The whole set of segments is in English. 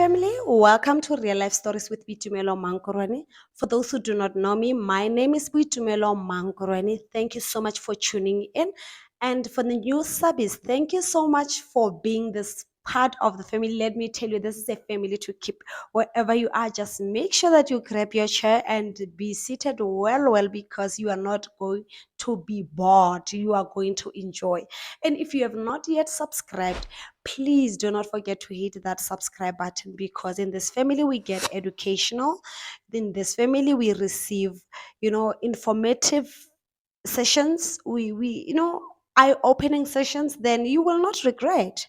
family. Welcome to Real Life Stories with Bitumelo Mankorwane. For those who do not know me, my name is Bitumelo Mankorwane. Thank you so much for tuning in. And for the new subbies, thank you so much for being this part of the family. Let me tell you, this is a family to keep. Wherever you are, just make sure that you grab your chair and be seated well, because you are not going to be bored. You are going to enjoy. And if you have not yet subscribed, please do not forget to hit that subscribe button, because in this family we get educational. In this family we receive informative sessions. We eye-opening sessions. Then you will not regret.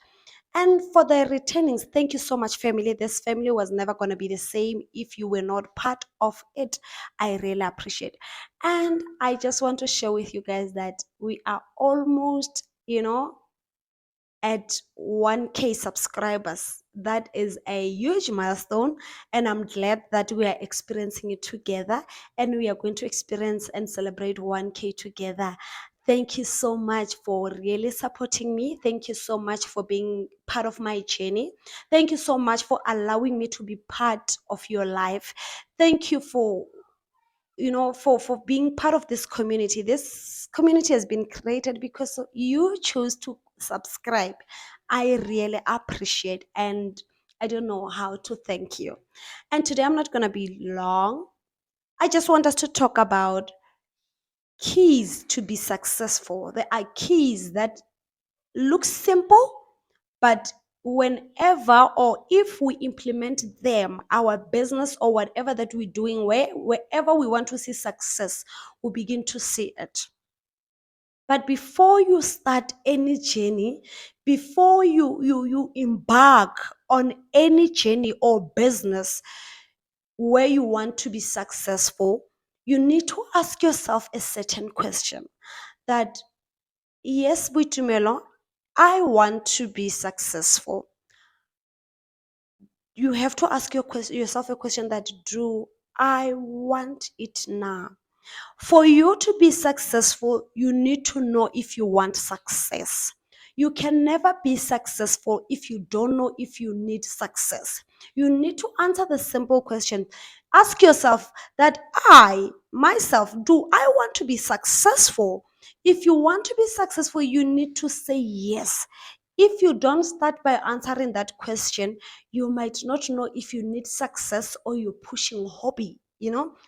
And for the returnings, thank you so much, family. This family was never going to be the same if you were not part of it. I really appreciate. And I just want to share with you guys that we are almost at 1K subscribers. That is a huge milestone, and I'm glad that we are experiencing it together, and we are going to experience and celebrate 1K together. Thank you so much for really supporting me. Thank you so much for being part of my journey. Thank you so much for allowing me to be part of your life. Thank you for being part of this community. This community has been created because you chose to subscribe. I really appreciate, and I don't know how to thank you. And today I'm not going to be long. I just want us to talk about keys to be successful. There are keys that look simple, but whenever or if we implement them, our business or whatever that we're doing, wherever we want to see success, we begin to see it. But before you start any journey, before you embark on any journey or business where you want to be successful, you need to ask yourself a certain question that, yes, Buitumelo, I want to be successful. You have to ask yourself a question that, do I want it now? For you to be successful, you need to know if you want success. You can never be successful if you don't know if you need success. You need to answer the simple question. Ask yourself that, I, myself, do I want to be successful? If you want to be successful, you need to say yes. If you don't start by answering that question, you might not know if you need success or you're pushing hobby.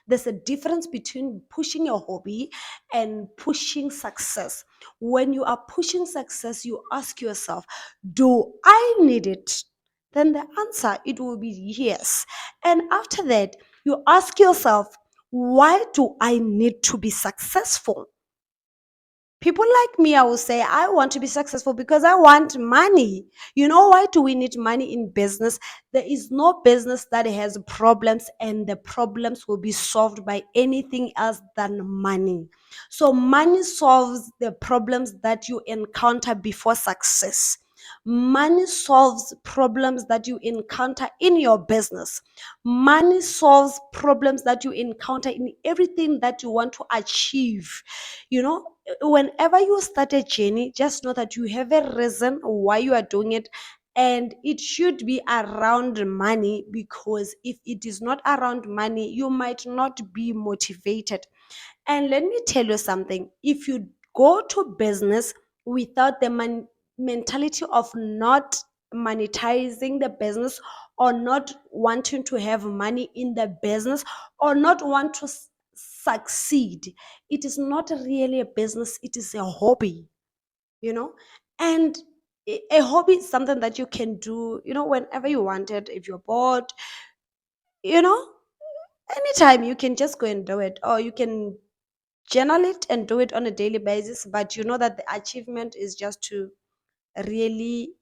There's a difference between pushing a hobby and pushing success. When you are pushing success, you ask yourself, do I need it? Then the answer, it will be yes. And after that, you ask yourself, why do I need to be successful? People like me, I will say, I want to be successful because I want money. Why do we need money in business? There is no business that has problems, and the problems will be solved by anything else than money. So money solves the problems that you encounter before success. Money solves problems that you encounter in your business. Money solves problems that you encounter in everything that you want to achieve. Whenever you start a journey, just know that you have a reason why you are doing it, and it should be around money, because if it is not around money, you might not be motivated. And let me tell you something, if you go to business without the mentality of not monetizing the business, or not wanting to have money in the business, or not want to succeed, it is not really a business, it is a hobby. you know and a hobby is something that you can do whenever you want it. If you're bored, you know anytime, you can just go and do it, or you can journal it and do it on a daily basis. But you know that the achievement is just to really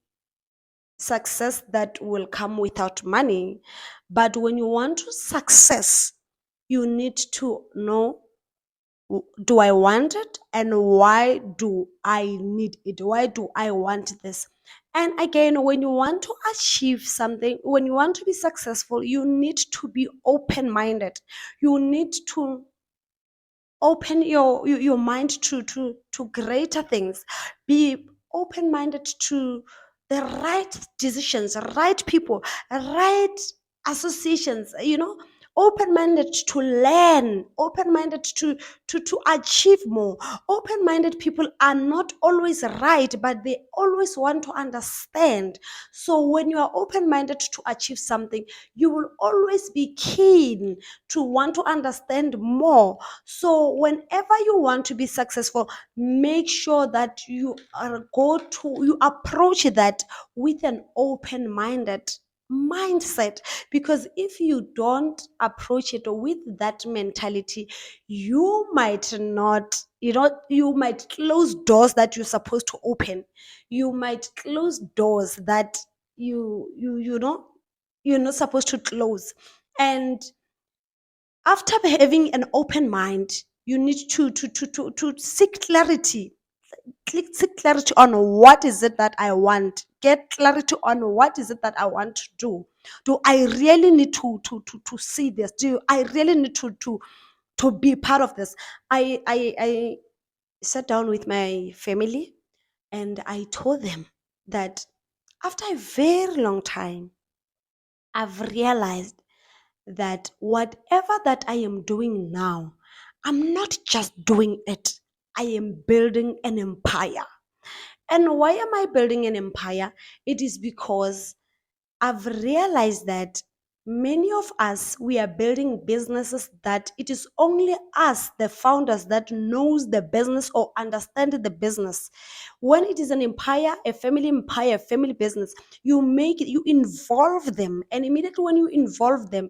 success that will come without money. But when you want to success, you need to know, do I want it, and why do I need it? Why do I want this? And again, when you want to achieve something, when you want to be successful, you need to be open minded. You need to open your mind to greater things. Be open minded to the right decisions, right people, right associations, open-minded to learn, open-minded to achieve more. Open-minded people are not always right, but they always want to understand. So when you are open-minded to achieve something, you will always be keen to want to understand more. So whenever you want to be successful, make sure that you approach that with an open-minded mindset, because if you don't approach it with that mentality, you might not, you might close doors that you're supposed to open. You might close doors that you know you're not supposed to close. And after having an open mind, you need to seek clarity. Seek clarity on what is it that I want. Get clarity on what is it that I want to do. Do I really need to see this? Do I really need to be part of this? I sat down with my family and I told them that after a very long time, I've realized that whatever that I am doing now, I'm not just doing it, I am building an empire. And why am I building an empire? It is because I've realized that many of us, we are building businesses that it is only us, the founders, that knows the business or understand the business. When it is an empire, family business, you make it, you involve them, and immediately when you involve them,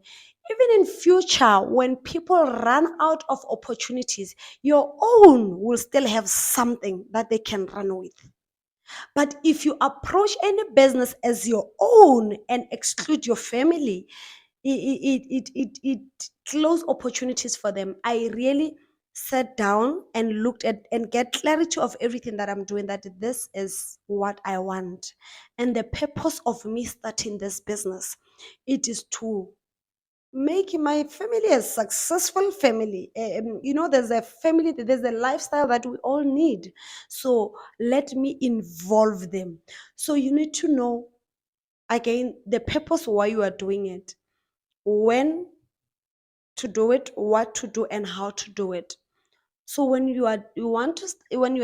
even in future when people run out of opportunities, your own will still have something that they can run with. But if you approach any business as your own and exclude your family, it close opportunities for them. I really sat down and looked at and get clarity of everything that I'm doing, that this is what I want. And the purpose of me starting this business, it is to make my family a successful family. There's a family, there's a lifestyle that we all need. So let me involve them. So you need to know, again, the purpose why you are doing it, when to do it, what to do, and how to do it. So when you are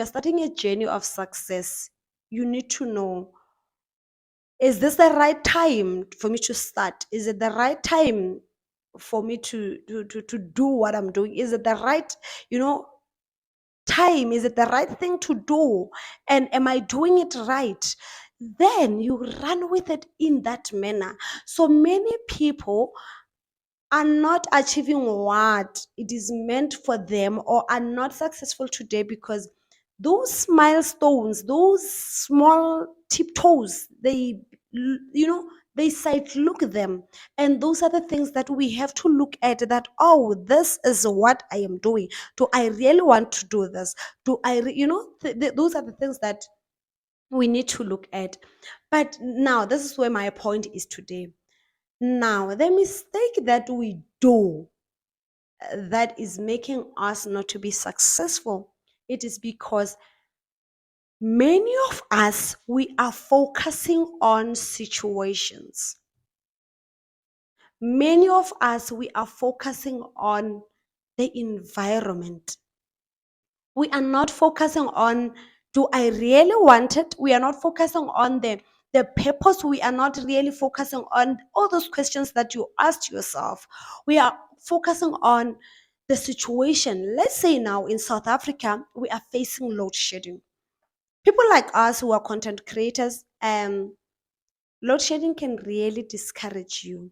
starting a journey of success, you need to know, is this the right time for me to start? Is it the right time for me to do what I'm doing? Is it the right, you know, time? Is it the right thing to do? And am I doing it right? Then you run with it in that manner. So many people are not achieving what it is meant for them, or are not successful today because those milestones, those small tiptoes, they sight look them. And those are the things that we have to look at, that, oh, this is what I am doing. Do I really want to do this? Do I those are the things that we need to look at. But now this is where my point is today. Now, the mistake that we do, that is making us not to be successful, it is because many of us, we are focusing on situations. Many of us, we are focusing on the environment. We are not focusing on, do I really want it? We are not focusing on the purpose. We are not really focusing on all those questions that you asked yourself. We are focusing on the situation. Let's say now in South Africa, we are facing load shedding. People like us who are content creators, load shedding can really discourage you.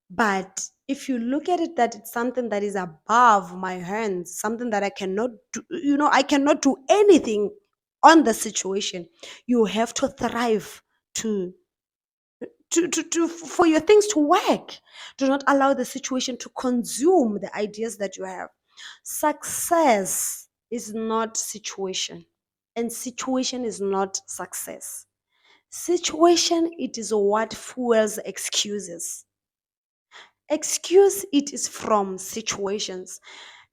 But if you look at it, that it's something that is above my hands, something that I cannot do, I cannot do anything on the situation. You have to thrive to for your things to work. Do not allow the situation to consume the ideas that you have. Success is not situation, and situation is not success. Situation, it is what fuels excuses. Excuse, it is from situations.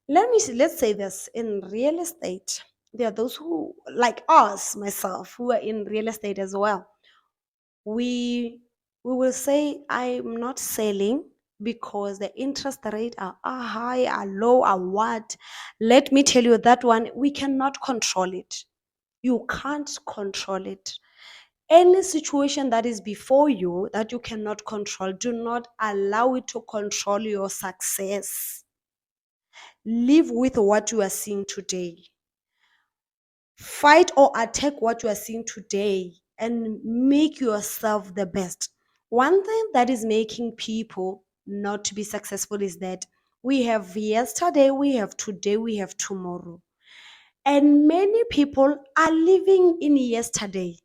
Let's say this, in real estate, there are those who, like us, myself, who are in real estate as well. we will say I'm not selling because the interest rate are high, are low, are what. Let me tell you that one, we cannot control it. You can't control it. Any situation that is before you that you cannot control, do not allow it to control your success. Live with what you are seeing today. Fight or attack what you are seeing today and make yourself the best. One thing that is making people not to be successful is that we have yesterday, we have today, we have tomorrow. And many people are living in yesterday.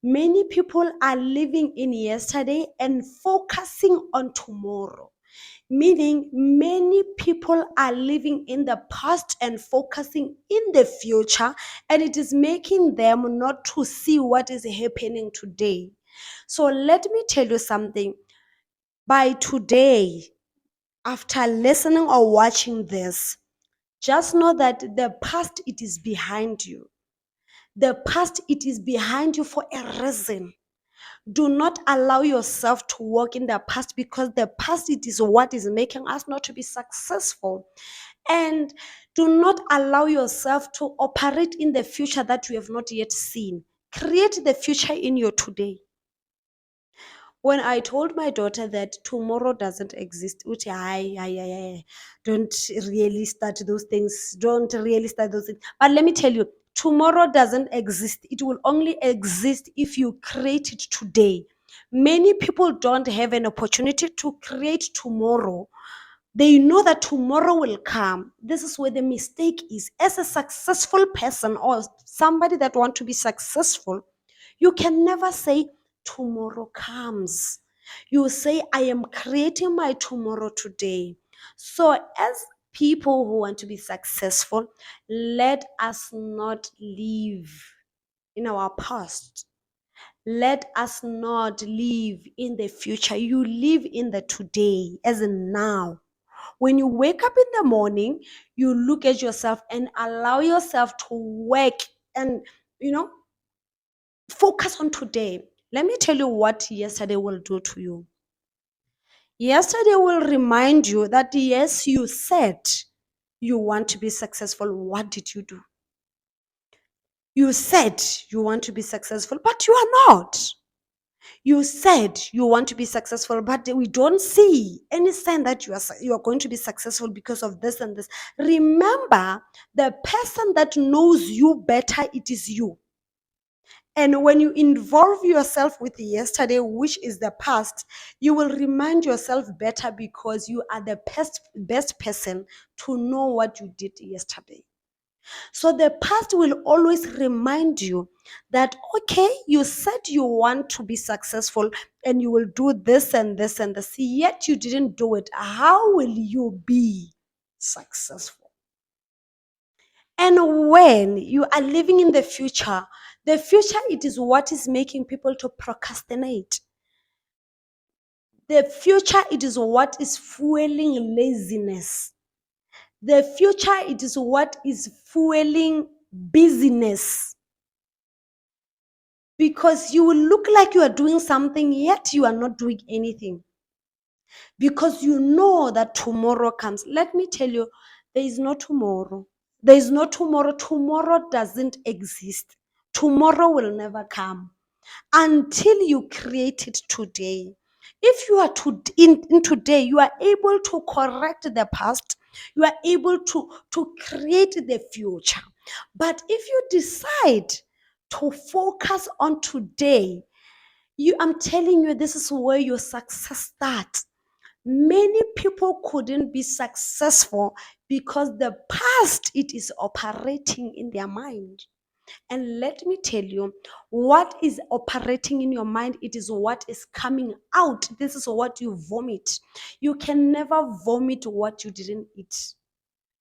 Many people are living in yesterday and focusing on tomorrow. Meaning, many people are living in the past and focusing in the future, and it is making them not to see what is happening today. So, let me tell you something. By today, after listening or watching this, just know that the past, it is behind you. The past, it is behind you for a reason. Do not allow yourself to walk in the past, because the past, it is what is making us not to be successful. And do not allow yourself to operate in the future that you have not yet seen. Create the future in your today. When I told my daughter that tomorrow doesn't exist, uthi, "Hayi, hayi, hayi, hayi, don't really start those things. Don't really start those things." But let me tell you, tomorrow doesn't exist. It will only exist if you create it today. Many people don't have an opportunity to create tomorrow. They know that tomorrow will come. This is where the mistake is. As a successful person or somebody that want to be successful, you can never say tomorrow comes. You say, I am creating my tomorrow today. So as people who want to be successful, let us not live in our past. Let us not live in the future. You live in the today, as in now. When you wake up in the morning, you look at yourself and allow yourself to work and, you know, focus on today. Let me tell you what yesterday will do to you. Yesterday will remind you that, yes, you said you want to be successful. What did you do? You said you want to be successful, but you are not. You said you want to be successful, but we don't see any sign that you are going to be successful because of this and this. Remember, the person that knows you better, it is you. And when you involve yourself with yesterday, which is the past, you will remind yourself better, because you are the best person to know what you did yesterday. So the past will always remind you that, okay, you said you want to be successful and you will do this and this and this, yet you didn't do it. How will you be successful? And when you are living in the future, it is what is making people to procrastinate. The future, it is what is fueling laziness. The future, it is what is fueling busyness. Because you will look like you are doing something, yet you are not doing anything. Because you know that tomorrow comes. Let me tell you, there is no tomorrow. There is no tomorrow. Tomorrow doesn't exist. Tomorrow will never come until you create it today. If you are in today, you are able to correct the past. You are able to create the future. But if you decide to focus on today, I'm telling you, this is where your success starts. Many people couldn't be successful because the past, it is operating in their mind. And let me tell you, what is operating in your mind, it is what is coming out. This is what you vomit. You can never vomit what you didn't eat.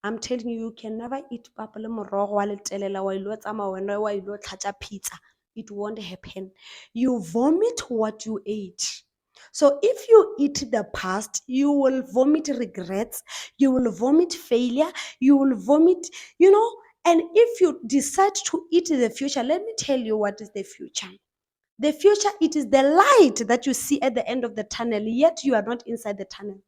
I'm telling you, you can never eat papa le morogo wa letelela wa ilo tsamaya wena wa ilo tlhatsa pizza. It won't happen. You vomit what you ate. So if you eat the past, you will vomit regrets, you will vomit failure, you will vomit, and if you decide to eat the future, let me tell you what is the future. The future, it is the light that you see at the end of the tunnel, yet you are not inside the tunnel.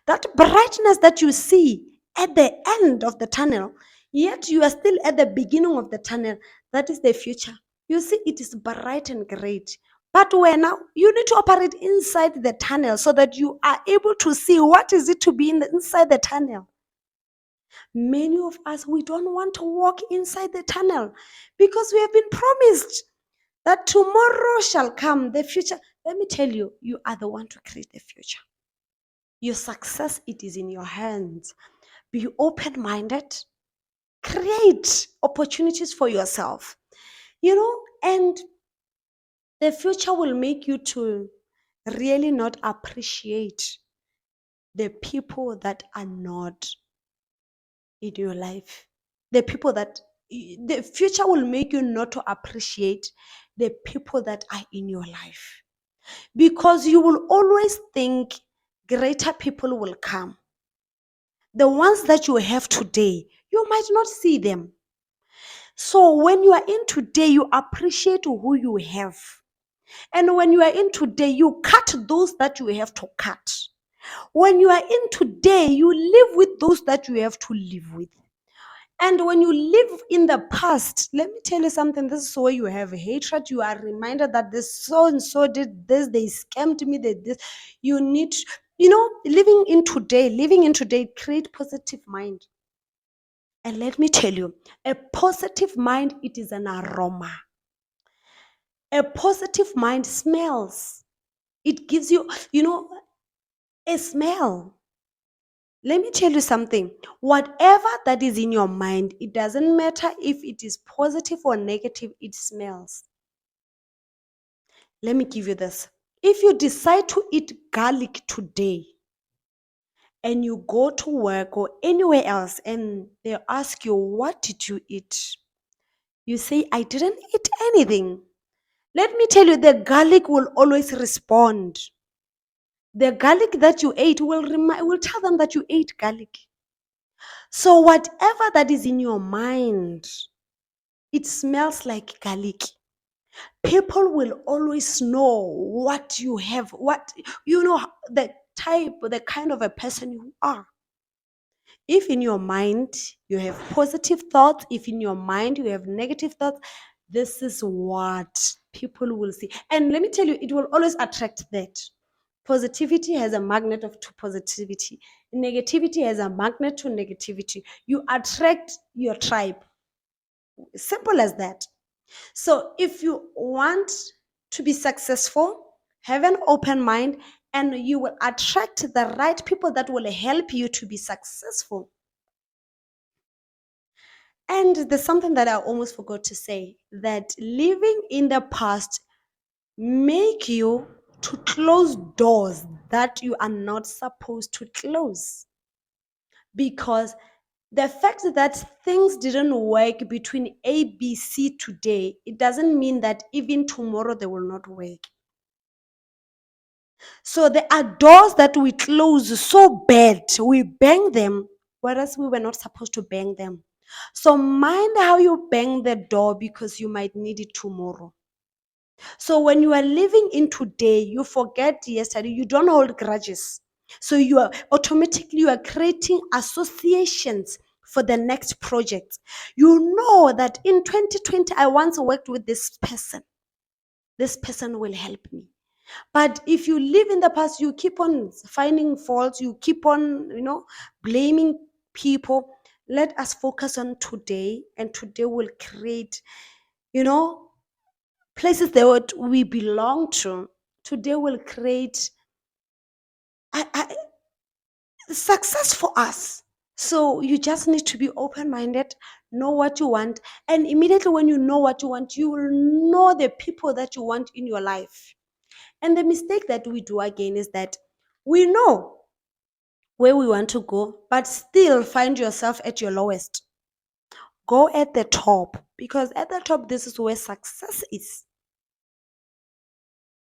That brightness that you see at the end of the tunnel, yet you are still at the beginning of the tunnel, that is the future. You see, it is bright and great. But where now you need to operate inside the tunnel so that you are able to see what is it to be inside the tunnel. Many of us, we don't want to walk inside the tunnel because we have been promised that tomorrow shall come, the future. Let me tell you, you are the one to create the future. Your success, it is in your hands. Be open-minded. Create opportunities for yourself. And the future will make you to really not appreciate the people that are not in your life. The future will make you not to appreciate the people that are in your life. Because you will always think greater people will come. The ones that you have today, you might not see them. So when you are in today, you appreciate who you have. And when you are in today, you cut those that you have to cut. When you are in today, you live with those that you have to live with. And when you live in the past, let me tell you something. This is where you have hatred. You are reminded that this so and so did this, they scammed me, they this. You need, living in today, create positive mind. And let me tell you, a positive mind, it is an aroma. A positive mind smells. It gives you, a smell. Let me tell you something. Whatever that is in your mind, it doesn't matter if it is positive or negative, it smells. Let me give you this. If you decide to eat garlic today and you go to work or anywhere else and they ask you, what did you eat? You say, I didn't eat anything. Let me tell you, the garlic will always respond. The garlic that you ate will tell them that you ate garlic. So whatever that is in your mind, it smells like garlic. People will always know what you have, the kind of a person you are. If in your mind you have positive thoughts, if in your mind you have negative thoughts, this is what people will see. And let me tell you, it will always attract that. Positivity has a magnet to positivity. Negativity has a magnet to negativity. You attract your tribe. Simple as that. So if you want to be successful, have an open mind and you will attract the right people that will help you to be successful. And there's something that I almost forgot to say, that living in the past make you to close doors that you are not supposed to close. Because the fact that things didn't work between ABC today, it doesn't mean that even tomorrow they will not work. So there are doors that we close so bad, we bang them, whereas we were not supposed to bang them. So mind how you bang the door because you might need it tomorrow. So when you are living in today, you forget yesterday, you don't hold grudges. So you are creating associations for the next project. You know that in 2020, I once worked with this person. This person will help me. But if you live in the past, you keep on finding faults, you keep on, blaming people. Let us focus on today, and today will create, places that we belong to. Today will create success for us. So you just need to be open-minded, know what you want, and immediately when you know what you want, you will know the people that you want in your life. And the mistake that we do again is that we know where we want to go, but still find yourself at your lowest. Go at the top, because at the top, this is where success is.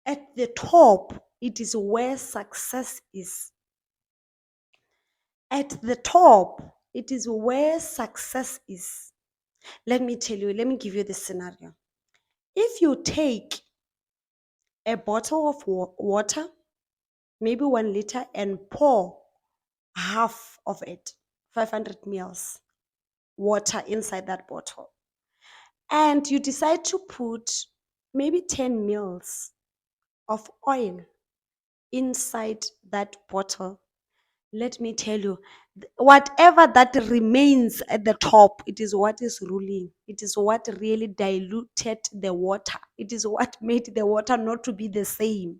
At the top, it is where success is. At the top, it is where success is. Let me give you this scenario. If you take a bottle of water, maybe 1 liter, and pour half of it, 500 mls water inside that bottle. And you decide to put maybe 10 mils of oil inside that bottle. Let me tell you, whatever that remains at the top, it is what is ruling. It is what really diluted the water. It is what made the water not to be the same.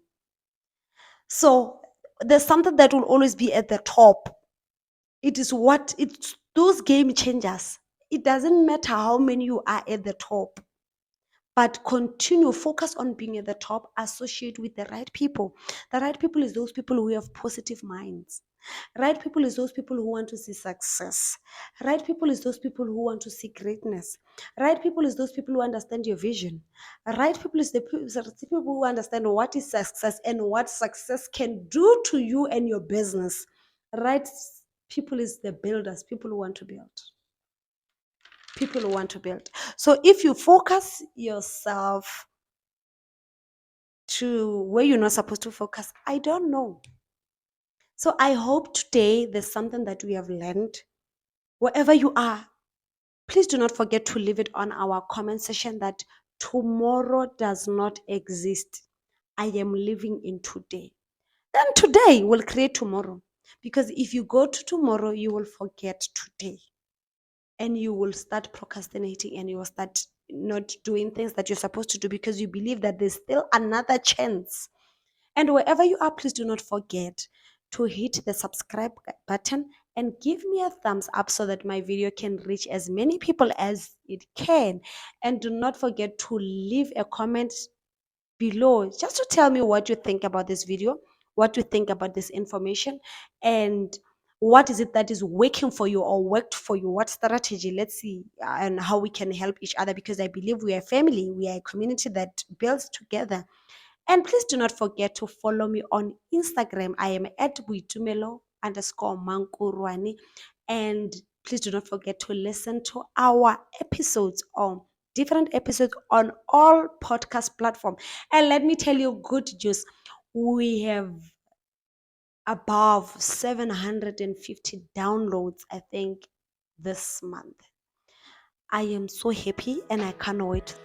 So there's something that will always be at the top. It is what it's those game changers. It doesn't matter how many you are at the top, but continue focus on being at the top. Associate with the right people. The right people is those people who have positive minds. Right people is those people who want to see success. Right people is those people who want to see greatness. Right people is those people who understand your vision. Right people is the people who understand what is success and what success can do to you and your business. Right people is the builders, people who want to build. People who want to build. So if you focus yourself to where you're not supposed to focus, I don't know. So I hope today there's something that we have learned. Wherever you are, please do not forget to leave it on our comment section that tomorrow does not exist. I am living in today. Then today will create tomorrow. Because if you go to tomorrow, you will forget today. And you will start procrastinating and you will start not doing things that you're supposed to do because you believe that there's still another chance. And wherever you are, please do not forget to hit the subscribe button and give me a thumbs up so that my video can reach as many people as it can. And do not forget to leave a comment below just to tell me what you think about this video, what you think about this information, and what is it that is working for you or worked for you, what strategy, let's see, and how we can help each other, because I believe we are a family, we are a community that builds together. And please do not forget to follow me on Instagram. I am at buitumelo_mankurwane. And please do not forget to listen to our episodes on different episodes on all podcast platforms. And let me tell you good news. We have above 750 downloads, I think, this month. I am so happy and I can't wait